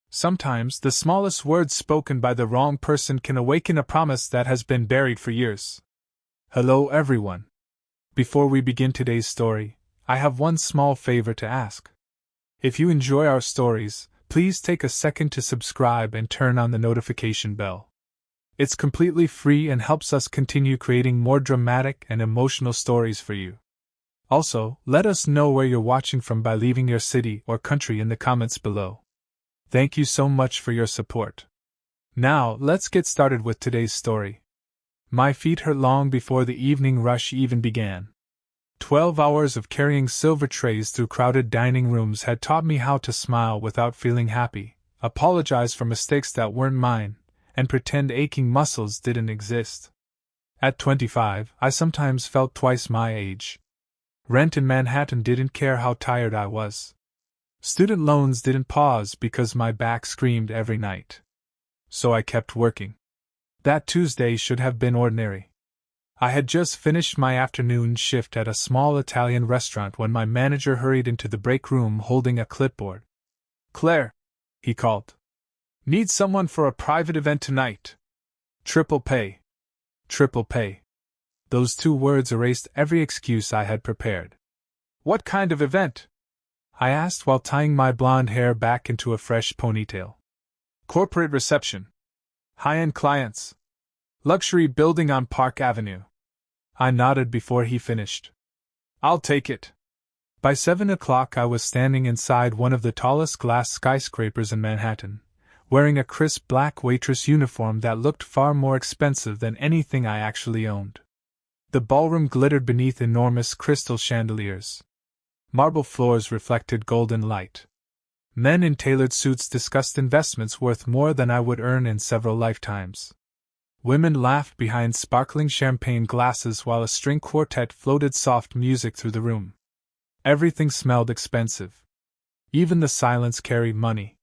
Sometimes the smallest words spoken by the wrong person can awaken a promise that has been buried for years. Hello everyone. Before we begin today's story, I have one small favor to ask. If you enjoy our stories, please take a second to subscribe and turn on the notification bell. It's completely free and helps us continue creating more dramatic and emotional stories for you. Also, let us know where you're watching from by leaving your city or country in the comments below. Thank you so much for your support. Now, let's get started with today's story. My feet hurt long before the evening rush even began. 12 hours of carrying silver trays through crowded dining rooms had taught me how to smile without feeling happy, apologize for mistakes that weren't mine, and pretend aching muscles didn't exist. At 25, I sometimes felt twice my age. Rent in Manhattan didn't care how tired I was. Student loans didn't pause because my back screamed every night. So I kept working. That Tuesday should have been ordinary. I had just finished my afternoon shift at a small Italian restaurant when my manager hurried into the break room holding a clipboard. "Claire," he called. "Need someone for a private event tonight. Triple pay." Triple pay. Those two words erased every excuse I had prepared. "What kind of event?" I asked while tying my blonde hair back into a fresh ponytail. "Corporate reception. High-end clients. Luxury building on Park Avenue." I nodded before he finished. "I'll take it." By 7 o'clock I was standing inside one of the tallest glass skyscrapers in Manhattan, wearing a crisp black Waitress uniform that looked far more expensive than anything I actually owned. The ballroom glittered beneath enormous crystal chandeliers. Marble floors reflected golden light. Men in tailored suits discussed investments worth more than I would earn in several lifetimes. Women laughed behind sparkling champagne glasses while a string quartet floated soft music through the room. Everything smelled expensive. Even the silence carried money.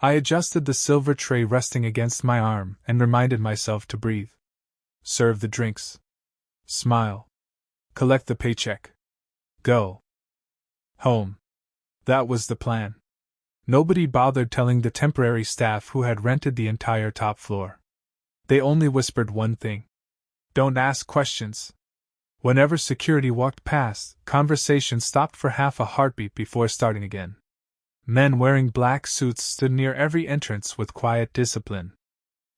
I adjusted the silver tray resting against my arm and reminded myself to breathe. Serve the drinks. Smile. Collect the paycheck. Go home. That was the plan. Nobody bothered telling the temporary staff who had rented the entire top floor. They only whispered one thing: "Don't ask questions." Whenever security walked past, conversation stopped for half a heartbeat before starting again. Men wearing black suits stood near every entrance with quiet discipline.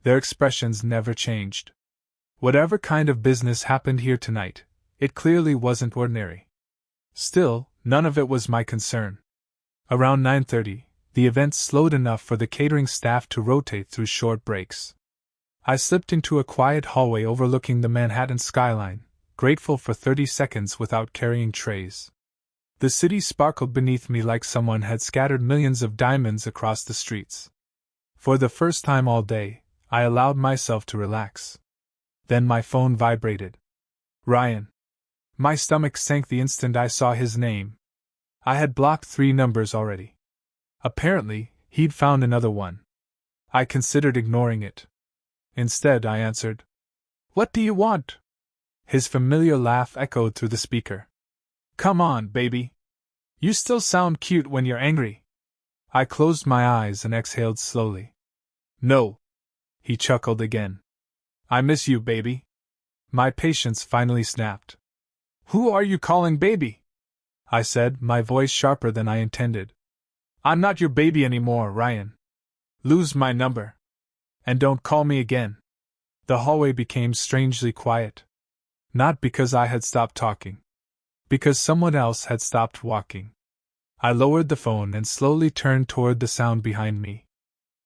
Their expressions never changed. Whatever kind of business happened here tonight, it clearly wasn't ordinary. Still, none of it was my concern. Around 9:30, the event slowed enough for the catering staff to rotate through short breaks. I slipped into a quiet hallway overlooking the Manhattan skyline, grateful for 30 seconds without carrying trays. The city sparkled beneath me like someone had scattered millions of diamonds across the streets. For the first time all day, I allowed myself to relax. Then my phone vibrated. Ryan. My stomach sank the instant I saw his name. I had blocked 3 numbers already. Apparently, he'd found another one. I considered ignoring it. Instead, I answered. "What do you want?" His familiar laugh echoed through the speaker. "Come on, baby. You still sound cute when you're angry." I closed my eyes and exhaled slowly. "No." He chuckled again. "I miss you, baby." My patience finally snapped. "Who are you calling baby?" I said, my voice sharper than I intended. "I'm not your baby anymore, Ryan. Lose my number. And don't call me again." The hallway became strangely quiet. Not because I had stopped talking. Because someone else had stopped walking. I lowered the phone and slowly turned toward the sound behind me.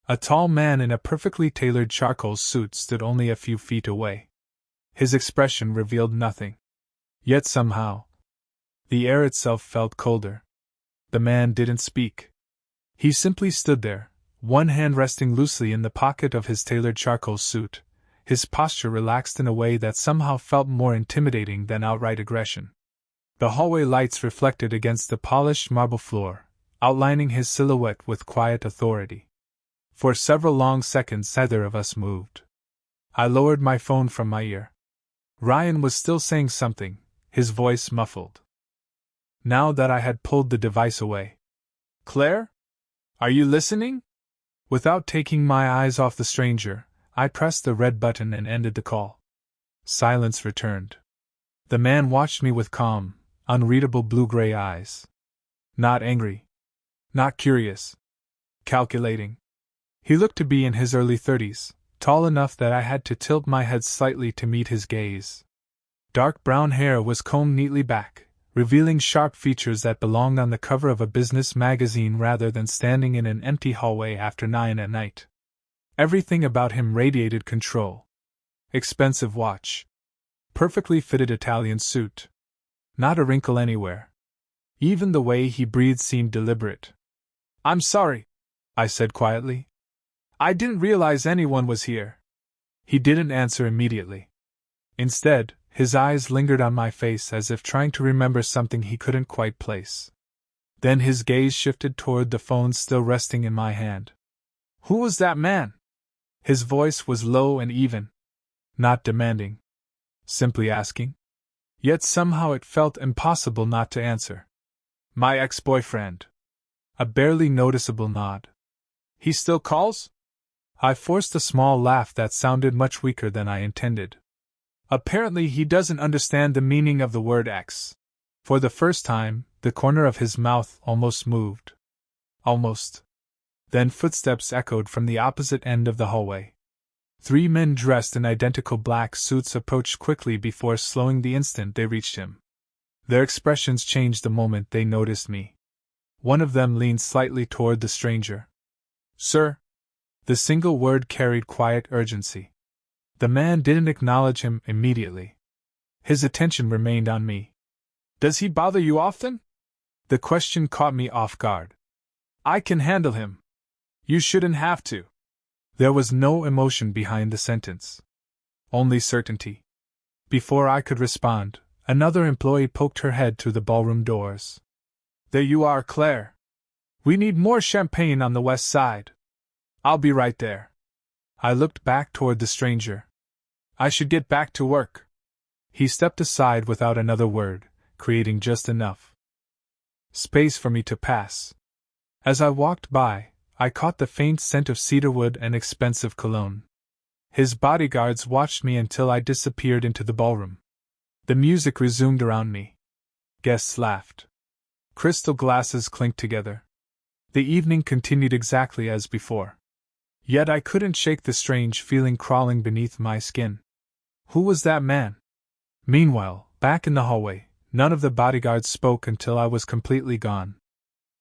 A tall man in a perfectly tailored charcoal suit stood only a few feet away. His expression revealed nothing. Yet somehow, the air itself felt colder. The man didn't speak. He simply stood there, one hand resting loosely in the pocket of his tailored charcoal suit, his posture relaxed in a way that somehow felt more intimidating than outright aggression. The hallway lights reflected against the polished marble floor, outlining his silhouette with quiet authority. For several long seconds neither of us moved. I lowered my phone from my ear. Ryan was still saying something, his voice muffled. Now that I had pulled the device away. "Claire? Are you listening?" Without taking my eyes off the stranger, I pressed the red button and ended the call. Silence returned. The man watched me with calm, unreadable blue-gray eyes. Not angry. Not curious. Calculating. He looked to be in his early 30s, tall enough that I had to tilt my head slightly to meet his gaze. Dark brown hair was combed neatly back, revealing sharp features that belonged on the cover of a business magazine rather than standing in an empty hallway after 9 at night. Everything about him radiated control. Expensive watch. Perfectly fitted Italian suit. Not a wrinkle anywhere. Even the way he breathed seemed deliberate. "I'm sorry," I said quietly. "I didn't realize anyone was here." He didn't answer immediately. Instead, his eyes lingered on my face as if trying to remember something he couldn't quite place. Then his gaze shifted toward the phone still resting in my hand. "Who was that man?" His voice was low and even. Not demanding. Simply asking. Yet somehow it felt impossible not to answer. "My ex-boyfriend." A barely noticeable nod. "He still calls?" I forced a small laugh that sounded much weaker than I intended. "Apparently he doesn't understand the meaning of the word ex." For the first time, the corner of his mouth almost moved. Almost. Then footsteps echoed from the opposite end of the hallway. 3 men dressed in identical black suits approached quickly before slowing the instant they reached him. Their expressions changed the moment they noticed me. One of them leaned slightly toward the stranger. "Sir." The single word carried quiet urgency. The man didn't acknowledge him immediately. His attention remained on me. "Does he bother you often?" The question caught me off guard. "I can handle him. You shouldn't have to." There was no emotion behind the sentence. Only certainty. Before I could respond, another employee poked her head through the ballroom doors. "There you are, Claire. We need more champagne on the west side. I'll be right there." I looked back toward the stranger. "I should get back to work." He stepped aside without another word, creating just enough space for me to pass. As I walked by, I caught the faint scent of cedarwood and expensive cologne. His bodyguards watched me until I disappeared into the ballroom. The music resumed around me. Guests laughed. Crystal glasses clinked together. The evening continued exactly as before. Yet I couldn't shake the strange feeling crawling beneath my skin. Who was that man? Meanwhile, back in the hallway, none of the bodyguards spoke until I was completely gone.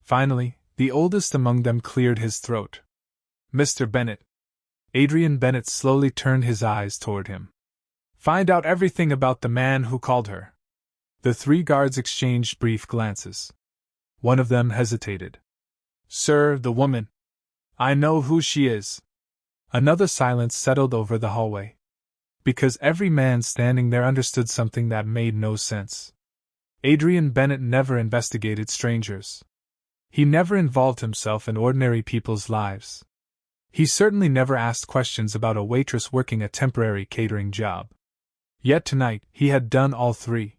Finally, the oldest among them cleared his throat. "Mr. Bennett." Adrian Bennett slowly turned his eyes toward him. "Find out everything about the man who called her." The 3 guards exchanged brief glances. One of them hesitated. "Sir, the woman. I know who she is." Another silence settled over the hallway. Because every man standing there understood something that made no sense. Adrian Bennett never investigated strangers. He never involved himself in ordinary people's lives. He certainly never asked questions about a waitress working a temporary catering job. Yet tonight, he had done all 3.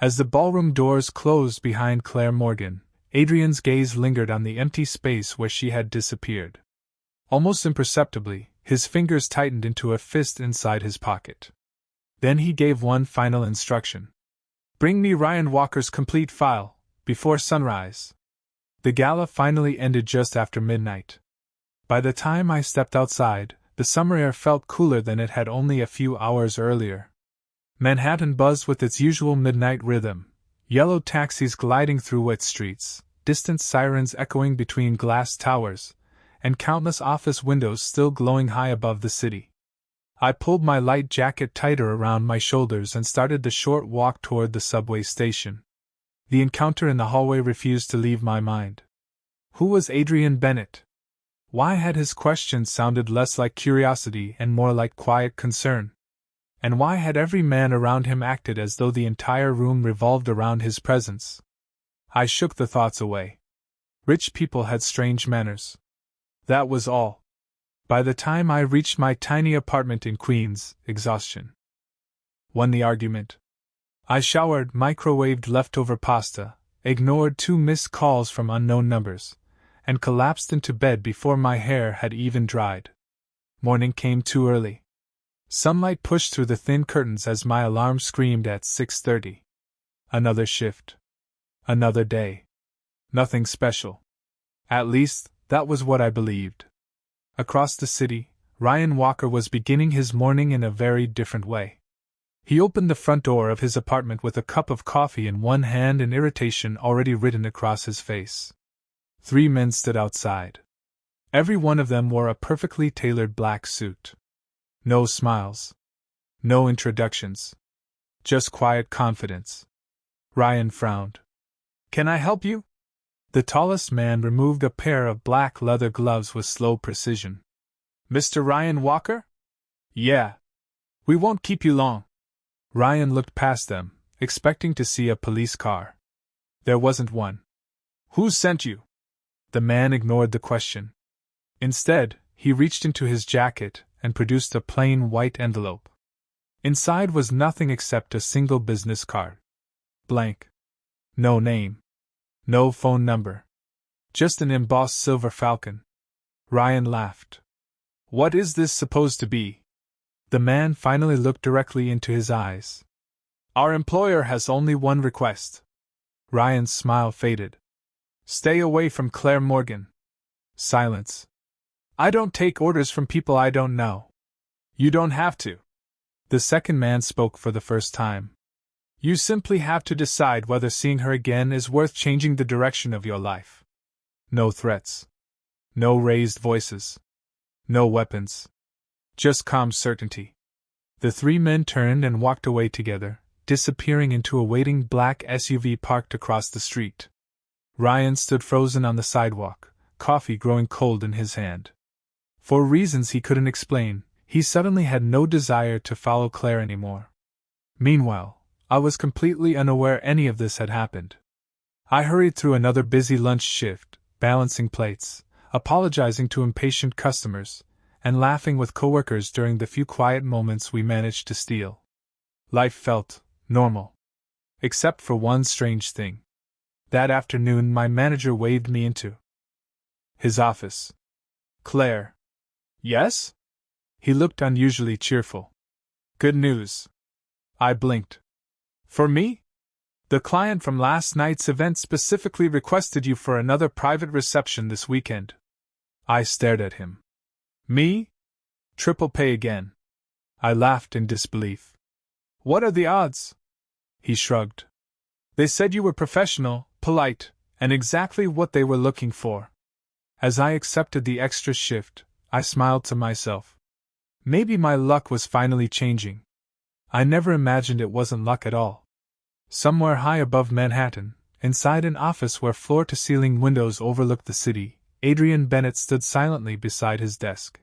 As the ballroom doors closed behind Claire Morgan, Adrian's gaze lingered on the empty space where she had disappeared. Almost imperceptibly, his fingers tightened into a fist inside his pocket. Then he gave one final instruction. "Bring me Ryan Walker's complete file, before sunrise." The gala finally ended just after midnight. By the time I stepped outside, the summer air felt cooler than it had only a few hours earlier. Manhattan buzzed with its usual midnight rhythm, yellow taxis gliding through wet streets, distant sirens echoing between glass towers, and countless office windows still glowing high above the city. I pulled my light jacket tighter around my shoulders and started the short walk toward the subway station. The encounter in the hallway refused to leave my mind. Who was Adrian Bennett? Why had his questions sounded less like curiosity and more like quiet concern? And why had every man around him acted as though the entire room revolved around his presence? I shook the thoughts away. Rich people had strange manners. That was all. By the time I reached my tiny apartment in Queens, exhaustion won the argument. I showered, microwaved leftover pasta, ignored 2 missed calls from unknown numbers, and collapsed into bed before my hair had even dried. Morning came too early. Sunlight pushed through the thin curtains as my alarm screamed at 6:30. Another shift. Another day. Nothing special. At least, that was what I believed. Across the city, Ryan Walker was beginning his morning in a very different way. He opened the front door of his apartment with a cup of coffee in one hand and irritation already written across his face. 3 men stood outside. Every one of them wore a perfectly tailored black suit. No smiles. No introductions. Just quiet confidence. Ryan frowned. "Can I help you?" The tallest man removed a pair of black leather gloves with slow precision. "Mr. Ryan Walker?" "Yeah. We won't keep you long." Ryan looked past them, expecting to see a police car. There wasn't one. "Who sent you?" The man ignored the question. Instead, he reached into his jacket and produced a plain white envelope. Inside was nothing except a single business card. Blank. No name. No phone number. Just an embossed silver falcon. Ryan laughed. "What is this supposed to be?" The man finally looked directly into his eyes. "Our employer has only one request." Ryan's smile faded. "Stay away from Claire Morgan." Silence. "I don't take orders from people I don't know." "You don't have to." The second man spoke for the first time. "You simply have to decide whether seeing her again is worth changing the direction of your life." No threats. No raised voices. No weapons. Just calm certainty. The 3 men turned and walked away together, disappearing into a waiting black SUV parked across the street. Ryan stood frozen on the sidewalk, coffee growing cold in his hand. For reasons he couldn't explain, he suddenly had no desire to follow Claire anymore. Meanwhile, I was completely unaware any of this had happened. I hurried through another busy lunch shift, balancing plates, apologizing to impatient customers, and laughing with coworkers during the few quiet moments we managed to steal. Life felt normal. Except for one strange thing. That afternoon my manager waved me into his office. "Claire." "Yes?" He looked unusually cheerful. "Good news." I blinked. "For me?" "The client from last night's event specifically requested you for another private reception this weekend." I stared at him. "Me? Triple pay again." I laughed in disbelief. "What are the odds?" He shrugged. "They said you were professional, polite, and exactly what they were looking for." As I accepted the extra shift, I smiled to myself. Maybe my luck was finally changing. I never imagined it wasn't luck at all. Somewhere high above Manhattan, inside an office where floor-to-ceiling windows overlooked the city, Adrian Bennett stood silently beside his desk.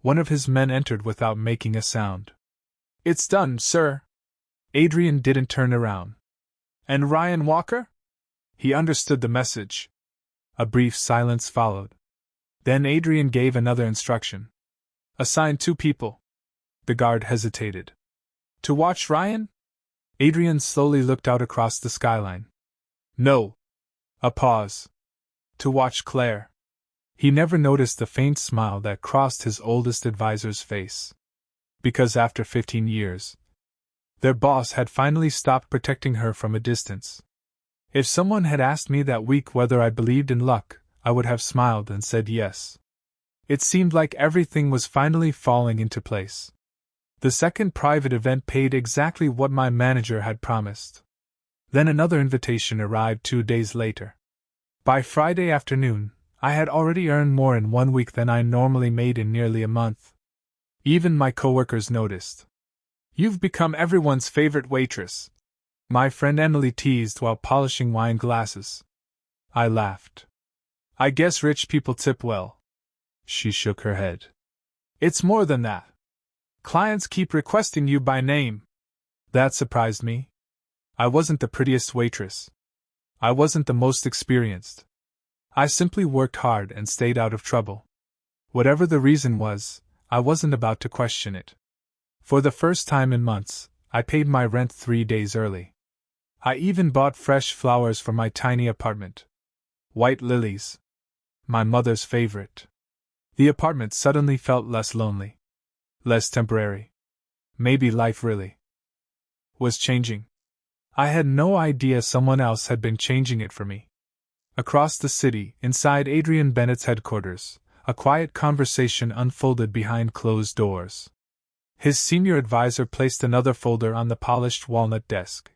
One of his men entered without making a sound. "It's done, sir." Adrian didn't turn around. "And Ryan Walker?" He understood the message. A brief silence followed. Then Adrian gave another instruction. "Assign 2 people." The guard hesitated. "To watch Ryan?" Adrian slowly looked out across the skyline. "No." A pause. "To watch Claire." He never noticed the faint smile that crossed his oldest advisor's face. Because after 15 years, their boss had finally stopped protecting her from a distance. If someone had asked me that week whether I believed in luck, I would have smiled and said yes. It seemed like everything was finally falling into place. The second private event paid exactly what my manager had promised. Then another invitation arrived 2 days later. By Friday afternoon, I had already earned more in 1 week than I normally made in nearly a month. Even my coworkers noticed. "You've become everyone's favorite waitress," my friend Emily teased while polishing wine glasses. I laughed. "I guess rich people tip well." She shook her head. "It's more than that. Clients keep requesting you by name." That surprised me. I wasn't the prettiest waitress. I wasn't the most experienced. I simply worked hard and stayed out of trouble. Whatever the reason was, I wasn't about to question it. For the first time in months, I paid my rent 3 days early. I even bought fresh flowers for my tiny apartment. White lilies. My mother's favorite. The apartment suddenly felt less lonely. Less temporary. Maybe life really was changing. I had no idea someone else had been changing it for me. Across the city, inside Adrian Bennett's headquarters, a quiet conversation unfolded behind closed doors. His senior advisor placed another folder on the polished walnut desk.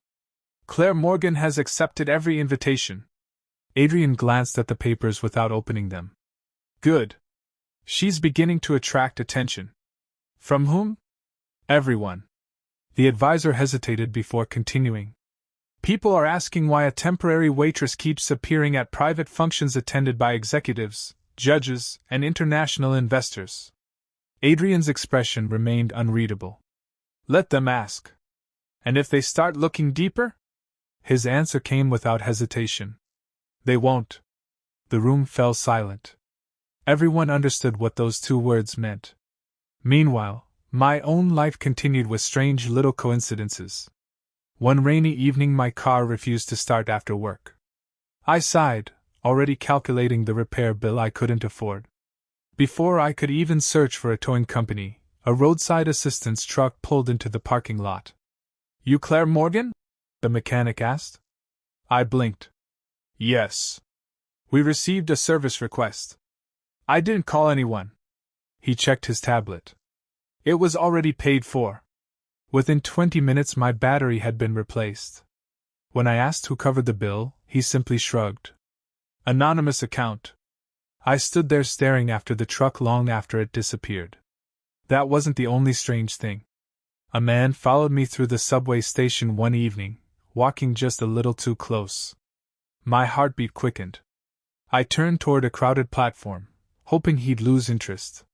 Claire Morgan has accepted every invitation. Adrian glanced at the papers without opening them. Good. She's beginning to attract attention. From whom? Everyone. The advisor hesitated before continuing. People are asking why a temporary waitress keeps appearing at private functions attended by executives, judges, and international investors. Adrian's expression remained unreadable. Let them ask. And if they start looking deeper? His answer came without hesitation. They won't. The room fell silent. Everyone understood what those two words meant. Meanwhile, my own life continued with strange little coincidences. One rainy evening my car refused to start after work. I sighed, already calculating the repair bill I couldn't afford. Before I could even search for a towing company, a roadside assistance truck pulled into the parking lot. You Claire Morgan? The mechanic asked. I blinked. Yes. We received a service request. I didn't call anyone. He checked his tablet. It was already paid for. Within 20 minutes my battery had been replaced. When I asked who covered the bill, he simply shrugged. Anonymous account. I stood there staring after the truck long after it disappeared. That wasn't the only strange thing. A man followed me through the subway station one evening, walking just a little too close. My heartbeat quickened. I turned toward a crowded platform, hoping he'd lose interest.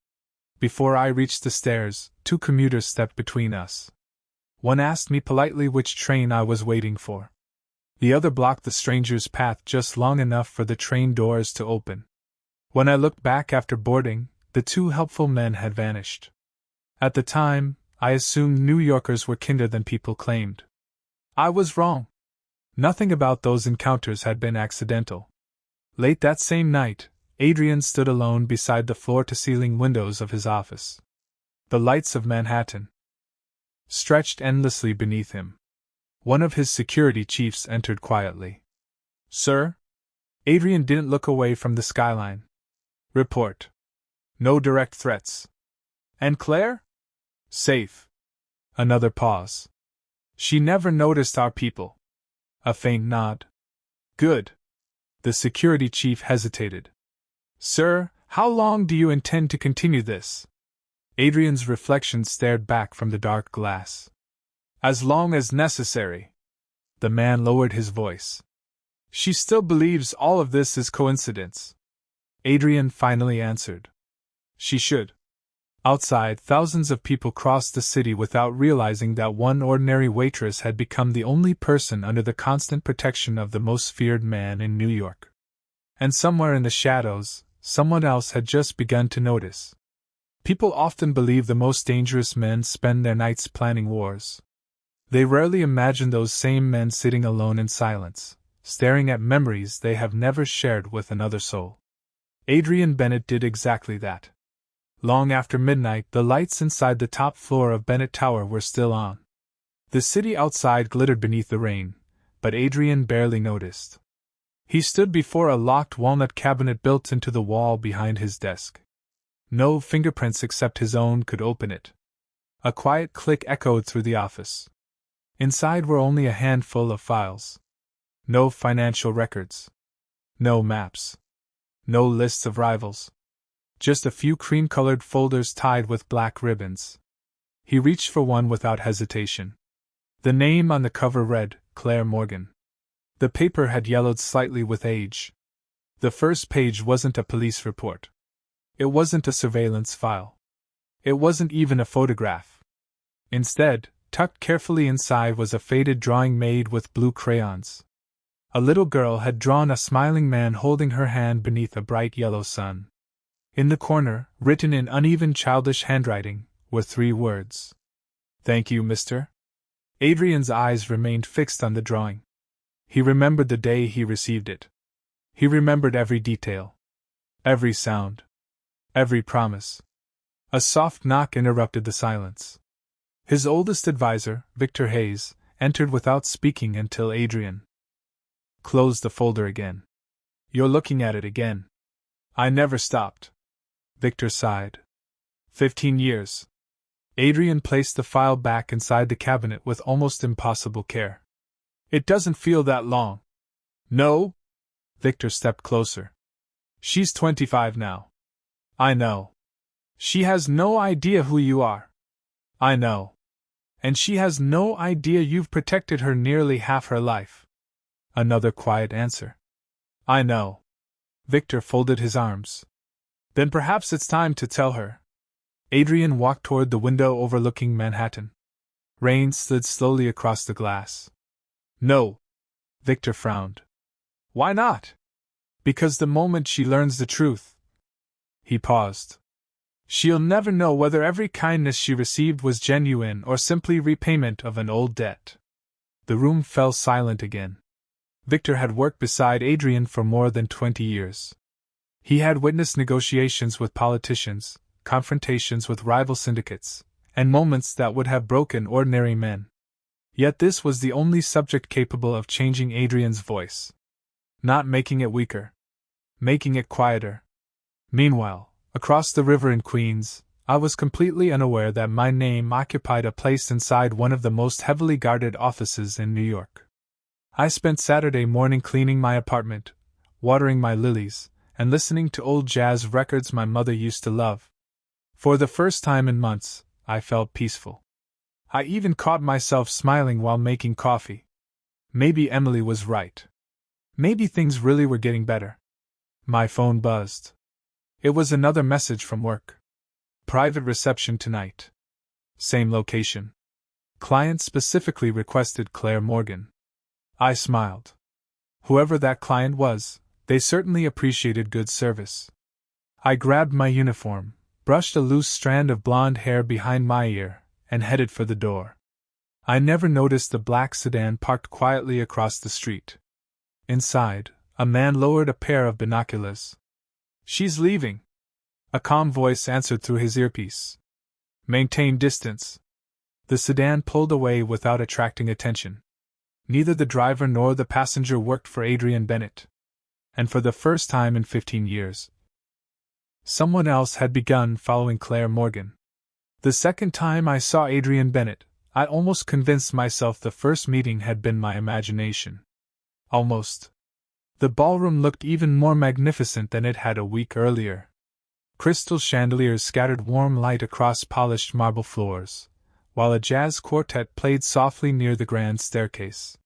Before I reached the stairs, two commuters stepped between us. One asked me politely which train I was waiting for. The other blocked the stranger's path just long enough for the train doors to open. When I looked back after boarding, the two helpful men had vanished. At the time, I assumed New Yorkers were kinder than people claimed. I was wrong. Nothing about those encounters had been accidental. Late that same night, Adrian stood alone beside the floor-to-ceiling windows of his office. The lights of Manhattan stretched endlessly beneath him. One of his security chiefs entered quietly. Sir? Adrian didn't look away from the skyline. Report. No direct threats. And Claire? Safe. Another pause. She never noticed our people. A faint nod. Good. The security chief hesitated. Sir, how long do you intend to continue this? Adrian's reflection stared back from the dark glass. As long as necessary. The man lowered his voice. She still believes all of this is coincidence. Adrian finally answered. She should. Outside, thousands of people crossed the city without realizing that one ordinary waitress had become the only person under the constant protection of the most feared man in New York. And somewhere in the shadows, someone else had just begun to notice. People often believe the most dangerous men spend their nights planning wars. They rarely imagine those same men sitting alone in silence, staring at memories they have never shared with another soul. Adrian Bennett did exactly that. Long after midnight, the lights inside the top floor of Bennett Tower were still on. The city outside glittered beneath the rain, but Adrian barely noticed. He stood before a locked walnut cabinet built into the wall behind his desk. No fingerprints except his own could open it. A quiet click echoed through the office. Inside were only a handful of files. No financial records. No maps. No lists of rivals. Just a few cream-colored folders tied with black ribbons. He reached for one without hesitation. The name on the cover read, Claire Morgan. The paper had yellowed slightly with age. The first page wasn't a police report. It wasn't a surveillance file. It wasn't even a photograph. Instead, tucked carefully inside was a faded drawing made with blue crayons. A little girl had drawn a smiling man holding her hand beneath a bright yellow sun. In the corner, written in uneven childish handwriting, were 3 words. Thank you, mister. Adrian's eyes remained fixed on the drawing. He remembered the day he received it. He remembered every detail. Every sound. Every promise. A soft knock interrupted the silence. His oldest advisor, Victor Hayes, entered without speaking until Adrian closed the folder again. You're looking at it again. I never stopped. Victor sighed. 15 years. Adrian placed the file back inside the cabinet with almost impossible care. It doesn't feel that long. No? Victor stepped closer. She's 25 now. I know. She has no idea who you are. I know. And she has no idea you've protected her nearly half her life. Another quiet answer. I know. Victor folded his arms. Then perhaps it's time to tell her. Adrian walked toward the window overlooking Manhattan. Rain slid slowly across the glass. No. Victor frowned. Why not? Because the moment she learns the truth. He paused. She'll never know whether every kindness she received was genuine or simply repayment of an old debt. The room fell silent again. Victor had worked beside Adrian for more than 20 years. He had witnessed negotiations with politicians, confrontations with rival syndicates, and moments that would have broken ordinary men. Yet this was the only subject capable of changing Adrian's voice. Not making it weaker. Making it quieter. Meanwhile, across the river in Queens, I was completely unaware that my name occupied a place inside one of the most heavily guarded offices in New York. I spent Saturday morning cleaning my apartment, watering my lilies, and listening to old jazz records my mother used to love. For the first time in months, I felt peaceful. I even caught myself smiling while making coffee. Maybe Emily was right. Maybe things really were getting better. My phone buzzed. It was another message from work. Private reception tonight. Same location. Client specifically requested Claire Morgan. I smiled. Whoever that client was, they certainly appreciated good service. I grabbed my uniform, brushed a loose strand of blonde hair behind my ear, and headed for the door. I never noticed the black sedan parked quietly across the street. Inside, a man lowered a pair of binoculars. She's leaving. A calm voice answered through his earpiece. Maintain distance. The sedan pulled away without attracting attention. Neither the driver nor the passenger worked for Adrian Bennett. And for the first time in 15 years, someone else had begun following Claire Morgan. The second time I saw Adrian Bennett, I almost convinced myself the first meeting had been my imagination. Almost. The ballroom looked even more magnificent than it had a week earlier. Crystal chandeliers scattered warm light across polished marble floors, while a jazz quartet played softly near the grand staircase.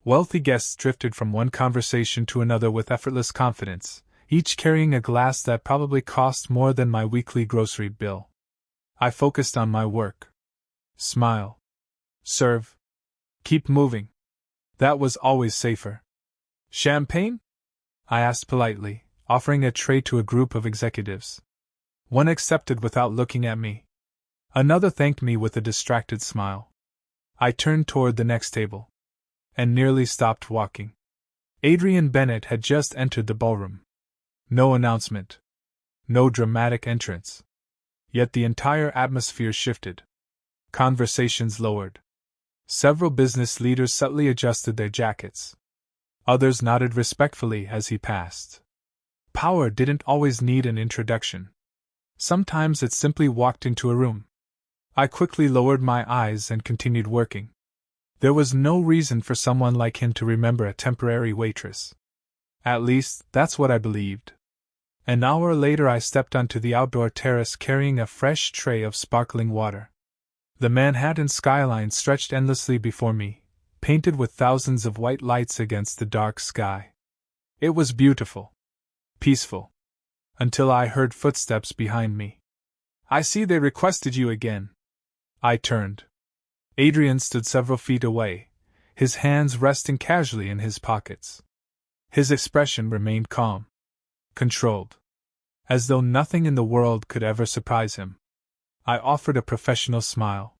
Wealthy guests drifted from one conversation to another with effortless confidence, each carrying a glass that probably cost more than my weekly grocery bill. I focused on my work. Smile. Serve. Keep moving. That was always safer. Champagne? I asked politely, offering a tray to a group of executives. One accepted without looking at me. Another thanked me with a distracted smile. I turned toward the next table, and nearly stopped walking. Adrian Bennett had just entered the ballroom. No announcement. No dramatic entrance. Yet the entire atmosphere shifted. Conversations lowered. Several business leaders subtly adjusted their jackets. Others nodded respectfully as he passed. Power didn't always need an introduction. Sometimes it simply walked into a room. I quickly lowered my eyes and continued working. There was no reason for someone like him to remember a temporary waitress. At least, that's what I believed. An hour later I stepped onto the outdoor terrace carrying a fresh tray of sparkling water. The Manhattan skyline stretched endlessly before me, painted with thousands of white lights against the dark sky. It was beautiful. Peaceful. Until I heard footsteps behind me. I see they requested you again. I turned. Adrian stood several feet away, his hands resting casually in his pockets. His expression remained calm. Controlled. As though nothing in the world could ever surprise him. I offered a professional smile.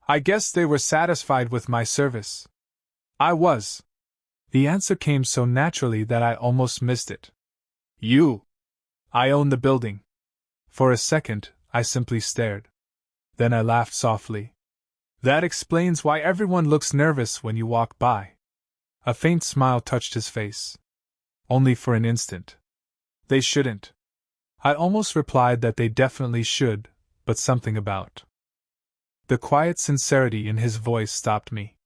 I guess they were satisfied with my service. I was. The answer came so naturally that I almost missed it. You. I own the building. For a second, I simply stared. Then I laughed softly. That explains why everyone looks nervous when you walk by. A faint smile touched his face. Only for an instant. They shouldn't. I almost replied that they definitely should, but something about the quiet sincerity in his voice stopped me.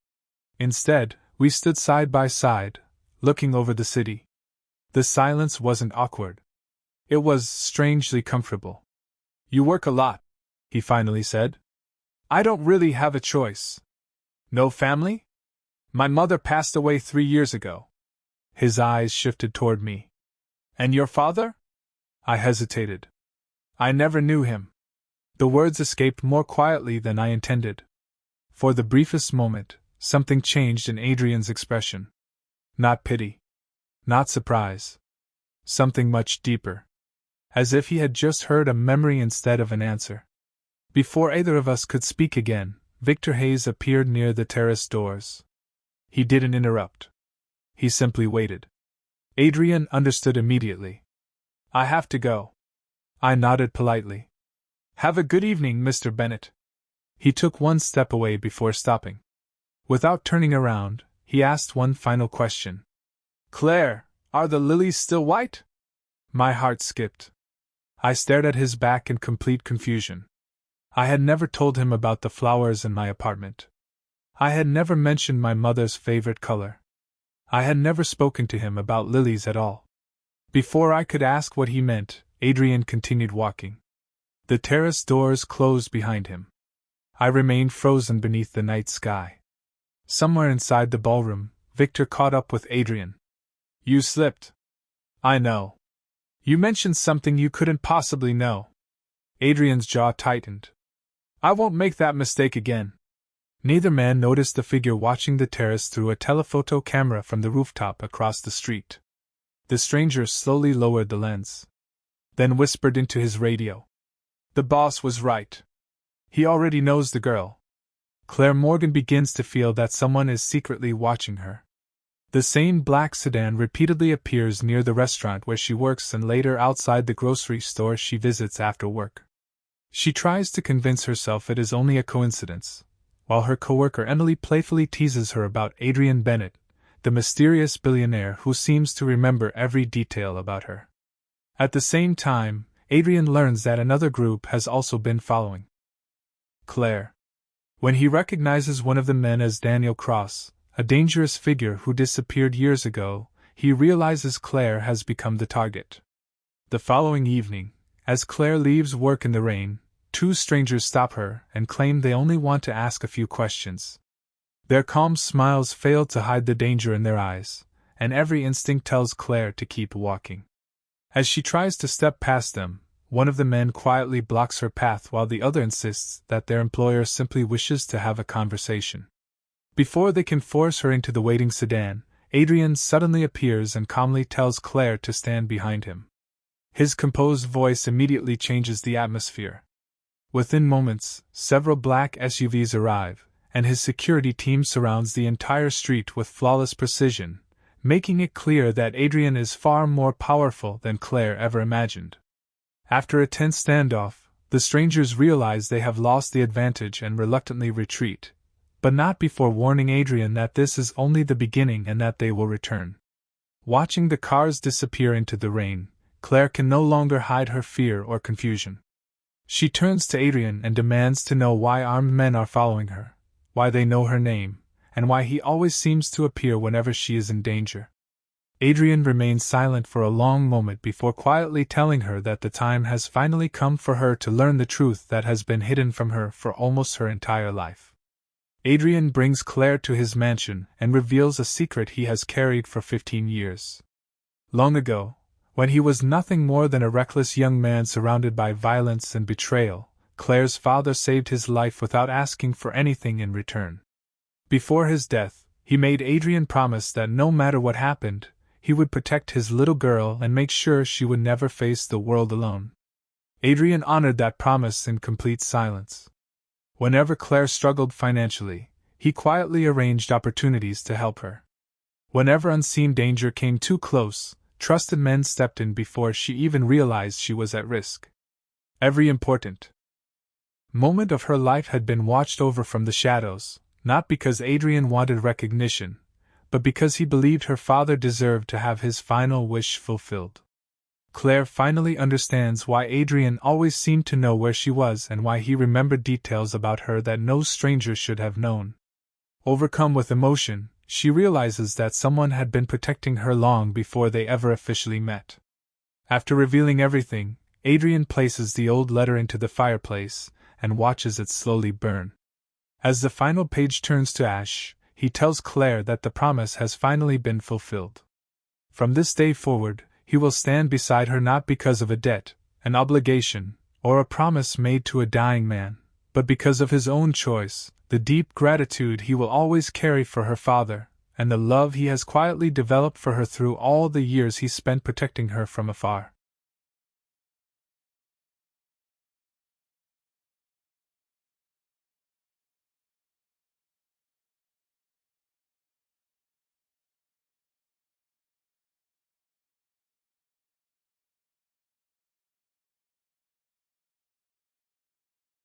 Instead, we stood side by side, looking over the city. The silence wasn't awkward. It was strangely comfortable. You work a lot, he finally said. I don't really have a choice. No family? My mother passed away 3 years ago. His eyes shifted toward me. And your father? I hesitated. I never knew him. The words escaped more quietly than I intended. For the briefest moment, something changed in Adrian's expression. Not pity. Not surprise. Something much deeper. As if he had just heard a memory instead of an answer. Before either of us could speak again, Victor Hayes appeared near the terrace doors. He didn't interrupt. He simply waited. Adrian understood immediately. I have to go. I nodded politely. Have a good evening, Mr. Bennett. He took one step away before stopping. Without turning around, he asked one final question. Claire, are the lilies still white? My heart skipped. I stared at his back in complete confusion. I had never told him about the flowers in my apartment. I had never mentioned my mother's favorite color. I had never spoken to him about lilies at all. Before I could ask what he meant, Adrian continued walking. The terrace doors closed behind him. I remained frozen beneath the night sky. Somewhere inside the ballroom, Victor caught up with Adrian. You slipped. I know. You mentioned something you couldn't possibly know. Adrian's jaw tightened. I won't make that mistake again. Neither man noticed the figure watching the terrace through a telephoto camera from the rooftop across the street. The stranger slowly lowered the lens. Then whispered into his radio. The boss was right. He already knows the girl. Claire Morgan begins to feel that someone is secretly watching her. The same black sedan repeatedly appears near the restaurant where she works and later outside the grocery store she visits after work. She tries to convince herself it is only a coincidence, while her coworker Emily playfully teases her about Adrian Bennett, the mysterious billionaire who seems to remember every detail about her. At the same time, Adrian learns that another group has also been following Claire. When he recognizes one of the men as Daniel Cross, a dangerous figure who disappeared years ago, he realizes Claire has become the target. The following evening, as Claire leaves work in the rain, 2 strangers stop her and claim they only want to ask a few questions. Their calm smiles fail to hide the danger in their eyes, and every instinct tells Claire to keep walking. As she tries to step past them, one of the men quietly blocks her path while the other insists that their employer simply wishes to have a conversation. Before they can force her into the waiting sedan, Adrian suddenly appears and calmly tells Claire to stand behind him. His composed voice immediately changes the atmosphere. Within moments, several black SUVs arrive, and his security team surrounds the entire street with flawless precision, making it clear that Adrian is far more powerful than Claire ever imagined. After a tense standoff, the strangers realize they have lost the advantage and reluctantly retreat, but not before warning Adrian that this is only the beginning and that they will return. Watching the cars disappear into the rain, Claire can no longer hide her fear or confusion. She turns to Adrian and demands to know why armed men are following her, why they know her name, and why he always seems to appear whenever she is in danger. Adrian remains silent for a long moment before quietly telling her that the time has finally come for her to learn the truth that has been hidden from her for almost her entire life. Adrian brings Claire to his mansion and reveals a secret he has carried for 15 years. Long ago, when he was nothing more than a reckless young man surrounded by violence and betrayal, Claire's father saved his life without asking for anything in return. Before his death, he made Adrian promise that no matter what happened, he would protect his little girl and make sure she would never face the world alone. Adrian honored that promise in complete silence. Whenever Claire struggled financially, he quietly arranged opportunities to help her. Whenever unseen danger came too close, Trusted men stepped in before she even realized she was at risk. Every important moment of her life had been watched over from the shadows, not because Adrian wanted recognition, but because he believed her father deserved to have his final wish fulfilled. Claire finally understands why Adrian always seemed to know where she was and why he remembered details about her that no stranger should have known. Overcome with emotion, she realizes that someone had been protecting her long before they ever officially met. After revealing everything, Adrian places the old letter into the fireplace and watches it slowly burn. As the final page turns to ash, he tells Claire that the promise has finally been fulfilled. From this day forward, he will stand beside her not because of a debt, an obligation, or a promise made to a dying man, but because of his own choice, the deep gratitude he will always carry for her father, and the love he has quietly developed for her through all the years he spent protecting her from afar.